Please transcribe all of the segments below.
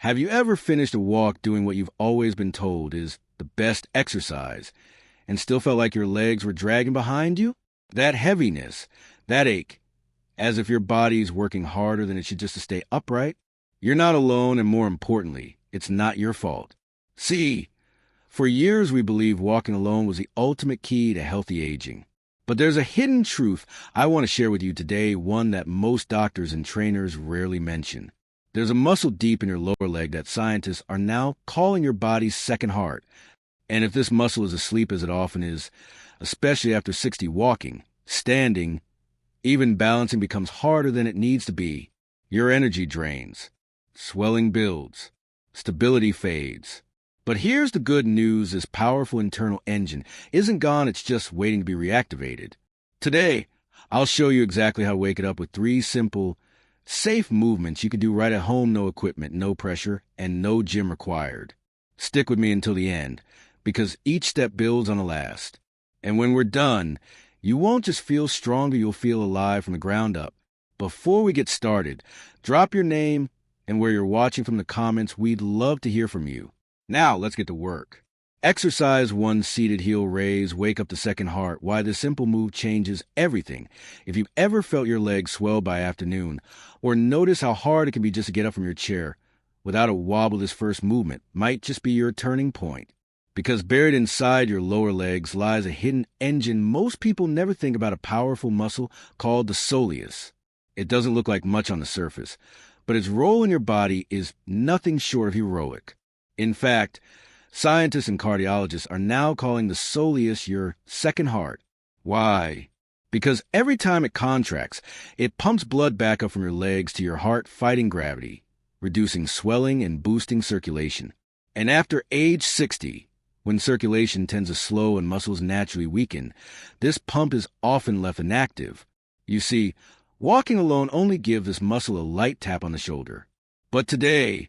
Have you ever finished a walk doing what you've always been told is the best exercise and still felt like your legs were dragging behind you? That heaviness, that ache, as if your body's working harder than it should just to stay upright? You're not alone, and more importantly, it's not your fault. See, for years we believed walking alone was the ultimate key to healthy aging. But there's a hidden truth I want to share with you today, one that most doctors and trainers rarely mention. There's a muscle deep in your lower leg that scientists are now calling your body's second heart. And if this muscle is asleep as it often is, especially after 60 walking, standing, even balancing becomes harder than it needs to be. Your energy drains, swelling builds, stability fades. But here's the good news: this powerful internal engine isn't gone, it's just waiting to be reactivated. Today, I'll show you exactly how to wake it up with 3 simple, safe movements you can do right at home, no equipment, no pressure, and no gym required. Stick with me until the end, because each step builds on the last. And when we're done, you won't just feel stronger, you'll feel alive from the ground up. Before we get started, drop your name and where you're watching from the comments. We'd love to hear from you. Now, let's get to work. Exercise 1, seated heel raise, wake up the second heart. Why this simple move changes everything. If you've ever felt your legs swell by afternoon, or notice how hard it can be just to get up from your chair without a wobble, this first movement might just be your turning point. Because buried inside your lower legs lies a hidden engine. Most people never think about a powerful muscle called the soleus. It doesn't look like much on the surface, but its role in your body is nothing short of heroic. In fact, scientists and cardiologists are now calling the soleus your second heart. Why? Because every time it contracts, it pumps blood back up from your legs to your heart, fighting gravity, reducing swelling and boosting circulation. And after age 60, when circulation tends to slow and muscles naturally weaken, this pump is often left inactive. You see, walking alone only gives this muscle a light tap on the shoulder. But today,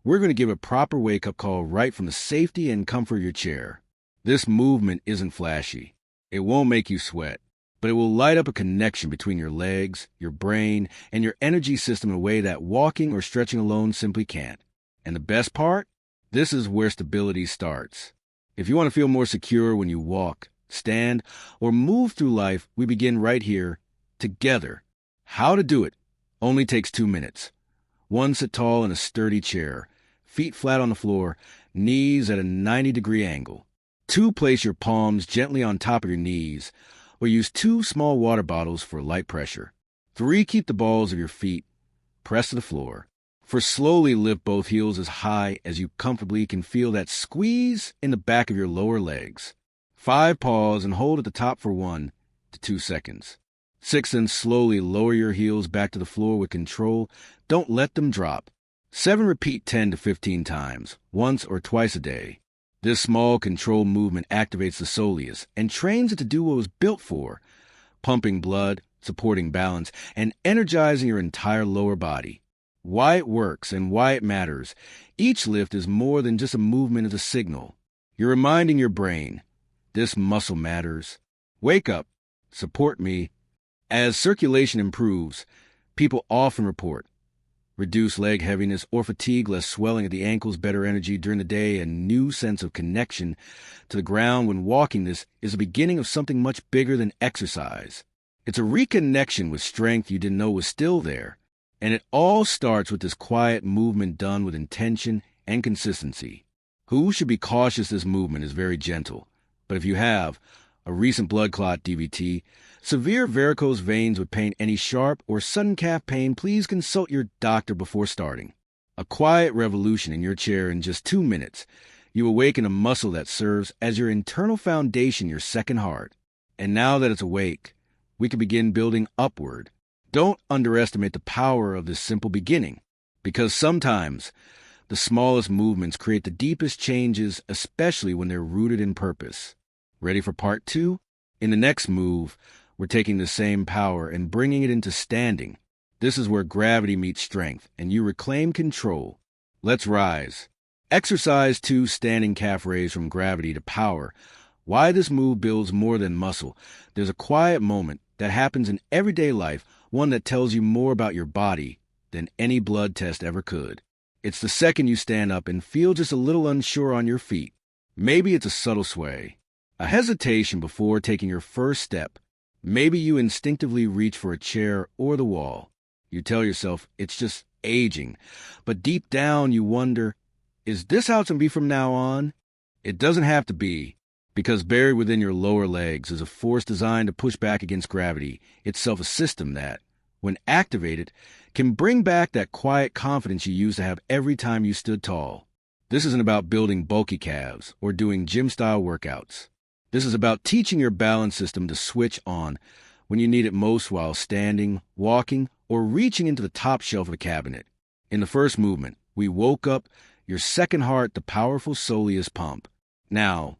we're going to give a proper wake-up call right from the safety and comfort of your chair. This movement isn't flashy. It won't make you sweat, but it will light up a connection between your legs, your brain, and your energy system in a way that walking or stretching alone simply can't. And the best part? This is where stability starts. If you want to feel more secure when you walk, stand, or move through life, we begin right here, together. How to do it only takes 2 minutes. 1, sit tall in a sturdy chair, feet flat on the floor, knees at a 90-degree angle. 2, place your palms gently on top of your knees, or use 2 small water bottles for light pressure. 3, keep the balls of your feet pressed to the floor. 4, slowly lift both heels as high as you comfortably can. Feel that squeeze in the back of your lower legs. 5, pause and hold at the top for 1 to 2 seconds. 6, then slowly lower your heels back to the floor with control. Don't let them drop. 7, repeat 10 to 15 times, once or twice a day. This small controlled movement activates the soleus and trains it to do what it was built for, pumping blood, supporting balance, and energizing your entire lower body. Why it works and why it matters. Each lift is more than just a movement, it's a signal. You're reminding your brain, this muscle matters. Wake up, support me. As circulation improves, people often report reduced leg heaviness or fatigue, less swelling at the ankles, better energy during the day, a new sense of connection to the ground when walking. This is the beginning of something much bigger than exercise. It's a reconnection with strength you didn't know was still there. And it all starts with this quiet movement done with intention and consistency. Who should be cautious? This movement is very gentle. But if you have a recent blood clot, DVT, severe varicose veins with pain, any sharp or sudden calf pain, please consult your doctor before starting. A quiet revolution in your chair in just 2 minutes. You awaken a muscle that serves as your internal foundation, your second heart. And now that it's awake, we can begin building upward. Don't underestimate the power of this simple beginning, because sometimes the smallest movements create the deepest changes, especially when they're rooted in purpose. Ready for part 2? In the next move, we're taking the same power and bringing it into standing. This is where gravity meets strength, and you reclaim control. Let's rise. Exercise 2, standing calf raise from gravity to power. Why this move builds more than muscle. There's a quiet moment that happens in everyday life, one that tells you more about your body than any blood test ever could. It's the second you stand up and feel just a little unsure on your feet. Maybe it's a subtle sway, a hesitation before taking your first step. Maybe you instinctively reach for a chair or the wall. You tell yourself it's just aging, but deep down you wonder, is this how it's going to be from now on? It doesn't have to be, because buried within your lower legs is a force designed to push back against gravity, itself a system that, when activated, can bring back that quiet confidence you used to have every time you stood tall. This isn't about building bulky calves or doing gym-style workouts. This is about teaching your balance system to switch on when you need it most while standing, walking, or reaching into the top shelf of a cabinet. In the first movement, we woke up your second heart, the powerful soleus pump. Now,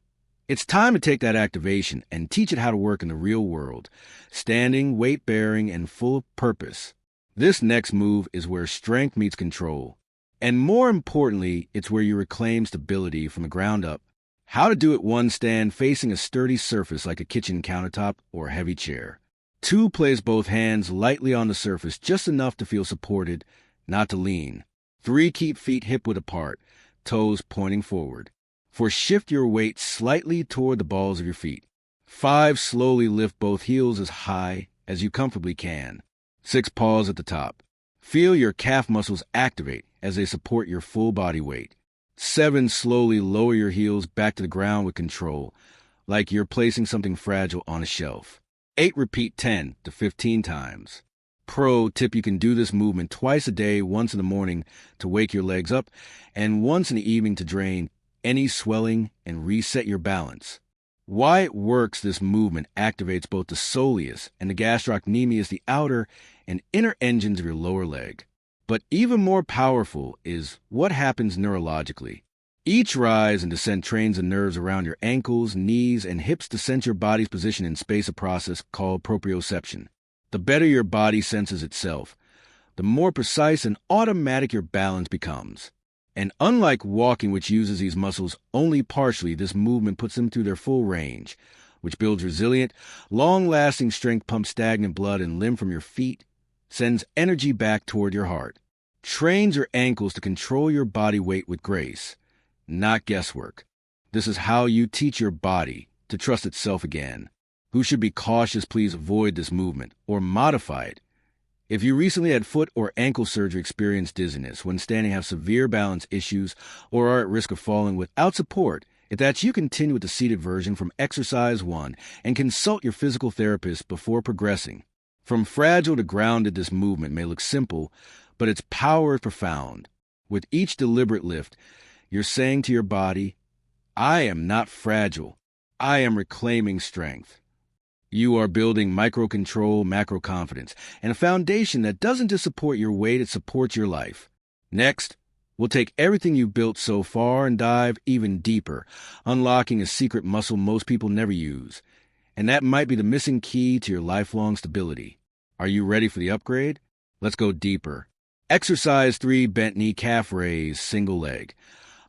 it's time to take that activation and teach it how to work in the real world, standing, weight-bearing, and full of purpose. This next move is where strength meets control. And more importantly, it's where you reclaim stability from the ground up. How to do it: 1, stand facing a sturdy surface like a kitchen countertop or a heavy chair. 2, place both hands lightly on the surface, just enough to feel supported, not to lean. 3, keep feet hip-width apart, toes pointing forward. 4, shift your weight slightly toward the balls of your feet. 5, slowly lift both heels as high as you comfortably can. 6, pause at the top. Feel your calf muscles activate as they support your full body weight. 7, slowly lower your heels back to the ground with control, like you're placing something fragile on a shelf. 8, repeat 10 to 15 times. Pro tip: you can do this movement twice a day, once in the morning to wake your legs up, and once in the evening to drain any swelling and reset your balance. Why it works: this movement activates both the soleus and the gastrocnemius, the outer and inner engines of your lower leg. But even more powerful is what happens neurologically. Each rise and descent trains the nerves around your ankles, knees, and hips to sense your body's position in space, a process called proprioception. The better your body senses itself, the more precise and automatic your balance becomes. And unlike walking, which uses these muscles only partially, this movement puts them through their full range, which builds resilient, long-lasting strength, pumps stagnant blood and lymph from your feet, sends energy back toward your heart, trains your ankles to control your body weight with grace, not guesswork. This is how you teach your body to trust itself again. Who should be cautious, please avoid this movement or modify it. If you recently had foot or ankle surgery, experience dizziness when standing, have severe balance issues, or are at risk of falling without support, if that's you, continue with the seated version from exercise 1 and consult your physical therapist before progressing. From fragile to grounded, this movement may look simple, but its power is profound. With each deliberate lift, you're saying to your body, I am not fragile. I am reclaiming strength. You are building micro-control, macro-confidence, and a foundation that doesn't just support your weight, it supports your life. Next, we'll take everything you've built so far and dive even deeper, unlocking a secret muscle most people never use. And that might be the missing key to your lifelong stability. Are you ready for the upgrade? Let's go deeper. Exercise 3, bent knee calf raise, single leg.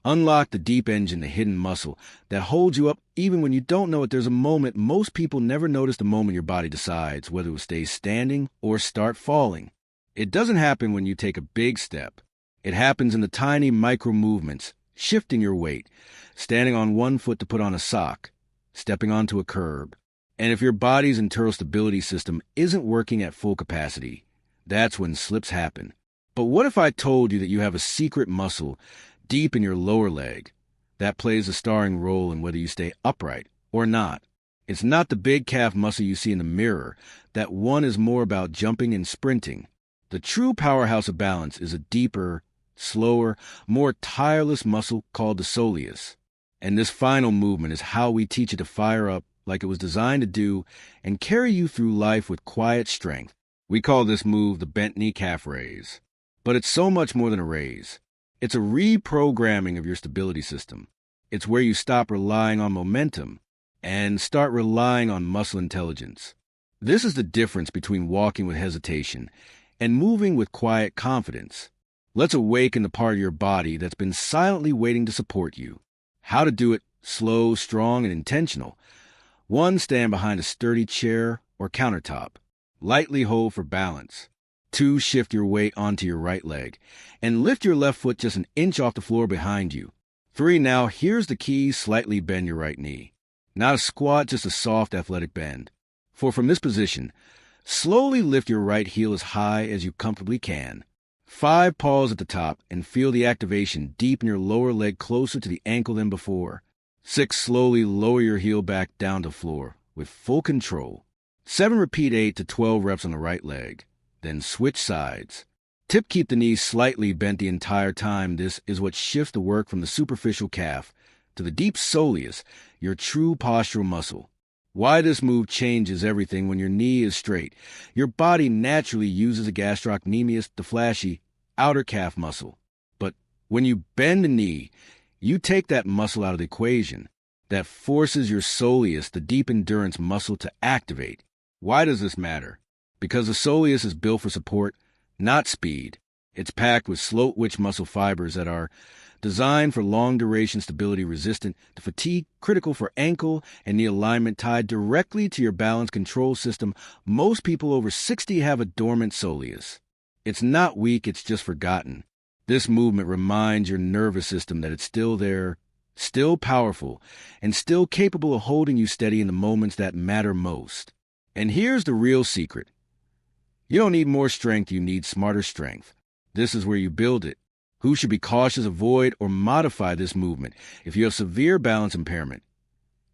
Unlock the deep engine, the hidden muscle that holds you up even when you don't know it. There's a moment most people never notice, the moment your body decides whether to stay standing or start falling. It doesn't happen when you take a big step. It happens in the tiny micro movements, shifting your weight, standing on one foot to put on a sock, stepping onto a curb. And if your body's internal stability system isn't working at full capacity, that's when slips happen. But what if I told you that you have a secret muscle deep in your lower leg that plays a starring role in whether you stay upright or not? It's not the big calf muscle you see in the mirror. That one is more about jumping and sprinting. The true powerhouse of balance is a deeper, slower, more tireless muscle called the soleus. And this final movement is how we teach it to fire up like it was designed to do and carry you through life with quiet strength. We call this move the bent knee calf raise. But it's so much more than a raise. It's a reprogramming of your stability system. It's where you stop relying on momentum and start relying on muscle intelligence. This is the difference between walking with hesitation and moving with quiet confidence. Let's awaken the part of your body that's been silently waiting to support you. How to do it: slow, strong, and intentional. 1, stand behind a sturdy chair or countertop. Lightly hold for balance. 2, shift your weight onto your right leg. And lift your left foot just an inch off the floor behind you. 3, now here's the key, slightly bend your right knee. Not a squat, just a soft athletic bend. 4, from this position, slowly lift your right heel as high as you comfortably can. 5, pause at the top and feel the activation deep in your lower leg closer to the ankle than before. 6, slowly lower your heel back down to the floor with full control. 7, repeat 8 to 12 reps on the right leg. Then switch sides. Tip, keep the knees slightly bent the entire time. This is what shifts the work from the superficial calf to the deep soleus, your true postural muscle. Why this move changes everything when your knee is straight. Your body naturally uses a gastrocnemius, the flashy outer calf muscle. But when you bend the knee, you take that muscle out of the equation. That forces your soleus, the deep endurance muscle, to activate. Why does this matter? Because the soleus is built for support, not speed. It's packed with slow-twitch muscle fibers that are designed for long-duration stability resistant to fatigue, critical for ankle and knee alignment, tied directly to your balance control system. Most people over 60 have a dormant soleus. It's not weak, it's just forgotten. This movement reminds your nervous system that it's still there, still powerful, and still capable of holding you steady in the moments that matter most. And here's the real secret. You don't need more strength, you need smarter strength. This is where you build it. Who should be cautious, avoid, or modify this movement if you have severe balance impairment?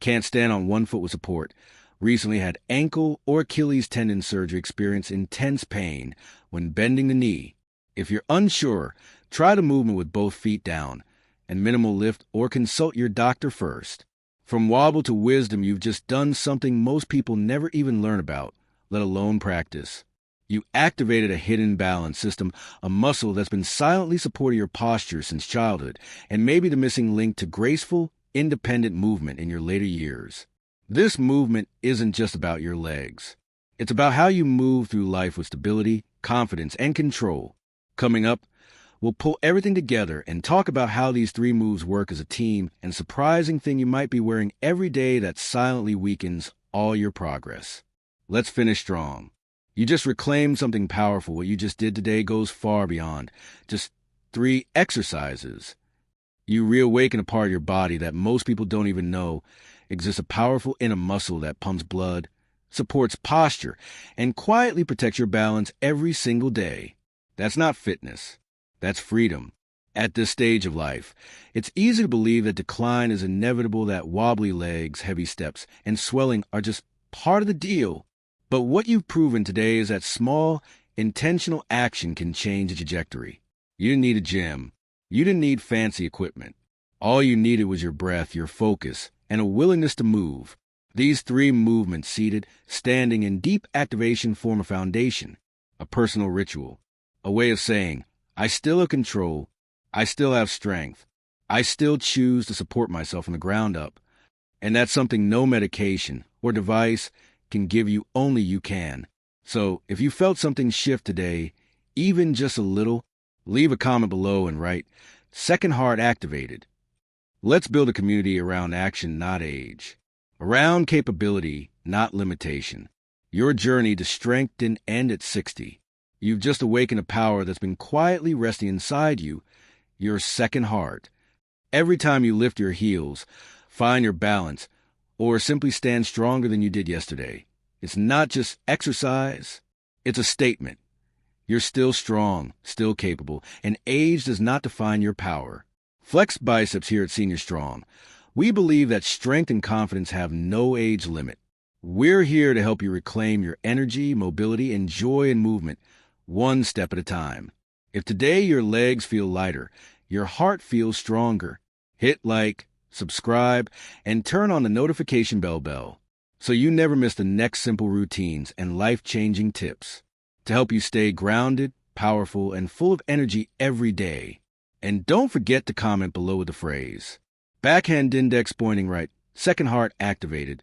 Can't stand on one foot with support. Recently had ankle or Achilles tendon surgery, experience intense pain when bending the knee. If you're unsure, try the movement with both feet down and minimal lift, or consult your doctor first. From wobble to wisdom, you've just done something most people never even learn about, let alone practice. You activated a hidden balance system, a muscle that's been silently supporting your posture since childhood, and maybe the missing link to graceful, independent movement in your later years. This movement isn't just about your legs. It's about how you move through life with stability, confidence, and control. Coming up, we'll pull everything together and talk about how these 3 moves work as a team, and a surprising thing you might be wearing every day that silently weakens all your progress. Let's finish strong. You just reclaimed something powerful. What you just did today goes far beyond just 3 exercises. You reawaken a part of your body that most people don't even know exists, a powerful inner muscle that pumps blood, supports posture, and quietly protects your balance every single day. That's not fitness. That's freedom. At this stage of life, it's easy to believe that decline is inevitable, that wobbly legs, heavy steps, and swelling are just part of the deal. But what you've proven today is that small, intentional action can change the trajectory. You didn't need a gym. You didn't need fancy equipment. All you needed was your breath, your focus, and a willingness to move. These 3 movements, seated, standing, and deep activation, form a foundation, a personal ritual, a way of saying, I still have control, I still have strength, I still choose to support myself from the ground up. And that's something no medication or device can give you, only you can. So if you felt something shift today, even just a little, leave a comment below and write, Second Heart Activated. Let's build a community around action, not age. Around capability, not limitation. Your journey to strength didn't end at 60. You've just awakened a power that's been quietly resting inside you, your second heart. Every time you lift your heels, find your balance, or simply stand stronger than you did yesterday, it's not just exercise, it's a statement. You're still strong, still capable, and age does not define your power. Flex biceps here at Senior Strong. We believe that strength and confidence have no age limit. We're here to help you reclaim your energy, mobility, and joy in movement, one step at a time. If today your legs feel lighter, your heart feels stronger, hit like, subscribe, and turn on the notification bell so you never miss the next simple routines and life-changing tips to help you stay grounded, powerful, and full of energy every day. And don't forget to comment below with the phrase, backhand index pointing right, second heart activated,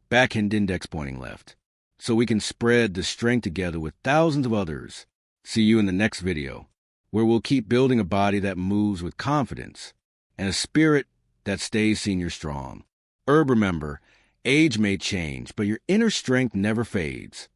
backhand index pointing left, so we can spread the strength together with thousands of others. See you in the next video, where we'll keep building a body that moves with confidence and a spirit that stays senior strong. Remember, age may change, but your inner strength never fades.